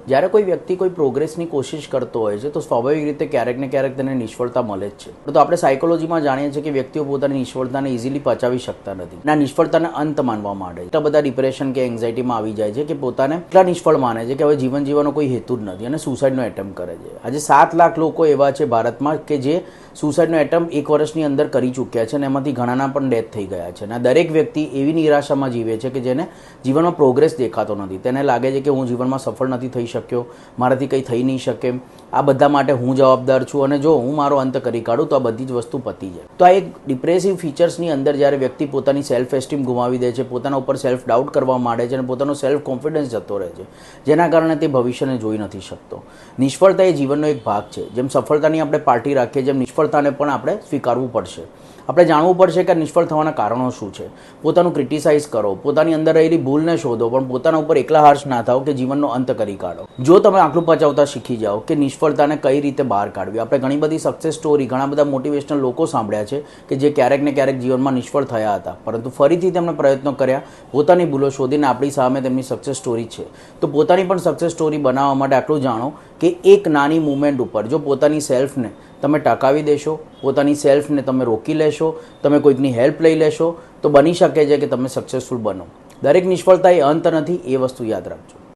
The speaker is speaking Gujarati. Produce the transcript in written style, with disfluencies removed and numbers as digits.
જ્યારે કોઈ વ્યક્તિ કોઈ પ્રોગ્રેસની કોશિશ કરતો હોય છે તો સ્વાભાવિક રીતે ક્યારેક ને ક્યારેક તેને નિષ્ફળતા મળે જ છે. તો આપણે સાયકોલોજીમાં જાણીએ છીએ કે વ્યક્તિઓ પોતાની નિષ્ફળતાને ઇઝીલી પચાવી શકતા નથી. ના નિષ્ફળતાને અંત માનવા માંડે છે. એટલા બધા ડિપ્રેશન કે એન્ઝાઇટીમાં આવી જાય છે કે પોતાને એટલા નિષ્ફળ માને છે કે હવે જીવન જીવવાનો કોઈ હેતુ જ નથી અને સુસાઇડનો એટેમ્પ કરે છે. આજે 7 લાખ લોકો એવા છે ભારતમાં કે જે સુસાઇડનો એટેમ્પ 1 વર્ષની અંદર કરી ચૂક્યા છે અને એમાંથી ઘણાના પણ ડેથ થઈ ગયા છે. અને દરેક વ્યક્તિ એવી નિરાશામાં જીવે છે કે જેને જીવનમાં પ્રોગ્રેસ દેખાતો નથી. તેને લાગે છે કે હું જીવનમાં સફળ નથી થઈ શક્યો, મારાથી કંઈ થઈ નહીં શકે, આ બધા માટે હું જવાબદાર છું અને જો હું મારો અંત કરી કાઢું તો આ બધી જ વસ્તુ પતી જાય. તો આ એક ડિપ્રેસિવ ફીચર્સની અંદર જ્યારે વ્યક્તિ પોતાની સેલ્ફ એસ્ટીમ ગુમાવી દે છે, પોતાના ઉપર સેલ્ફ ડાઉટ કરવા માંડે છે અને પોતાનો સેલ્ફ કોન્ફિડન્સ જતો રહે છે, જેના કારણે તે ભવિષ્યને જોઈ નથી શકતો. નિષ્ફળતા એ જીવનનો એક ભાગ છે. જેમ સફળતાની આપણે પાર્ટી રાખીએ, જેમ નિષ્ફળતાને પણ આપણે સ્વીકારવું પડશે. આપણે જાણવું પડશે કે નિષ્ફળ થવાના કારણો શું છે. પોતાનું ક્રિટિસાઇઝ કરો, પોતાની અંદર રહેલી ભૂલને શોધો, પણ પોતાના ઉપર એકલા હાર્શ ના થાઓ કે જીવનનો અંત કરી કાઢો. જો તમે આટલું પચાવતા શીખી જાઓ કે નિષ્ફળતાને કઈ રીતે બહાર કાઢવી. આપણે ઘણી બધી સક્સેસ સ્ટોરી, ઘણા બધા મોટિવેશનલ લોકો સાંભળ્યા છે કે જે ક્યારેક ને ક્યારેક જીવનમાં નિષ્ફળ થયા હતા, પરંતુ ફરીથી તેમણે પ્રયત્નો કર્યા, પોતાની ભૂલો શોધીને આપણી સામે તેમની સક્સેસ સ્ટોરી છે. તો પોતાની પણ સક્સેસ સ્ટોરી બનાવવા માટે આટલું જાણો કે એક નાની મૂવમેન્ટ ઉપર જો પોતાની સેલ્ફને તમે ટકાવી દેશો, પોતાની સેલ્ફને તમે રોકી લેશો, તમે કોઈકની હેલ્પ લઈ લેશો, તો બની શકે છે કે તમે સક્સેસફુલ બનો. દરેક નિષ્ફળતા એ અંત નથી, એ વસ્તુ યાદ રાખજો.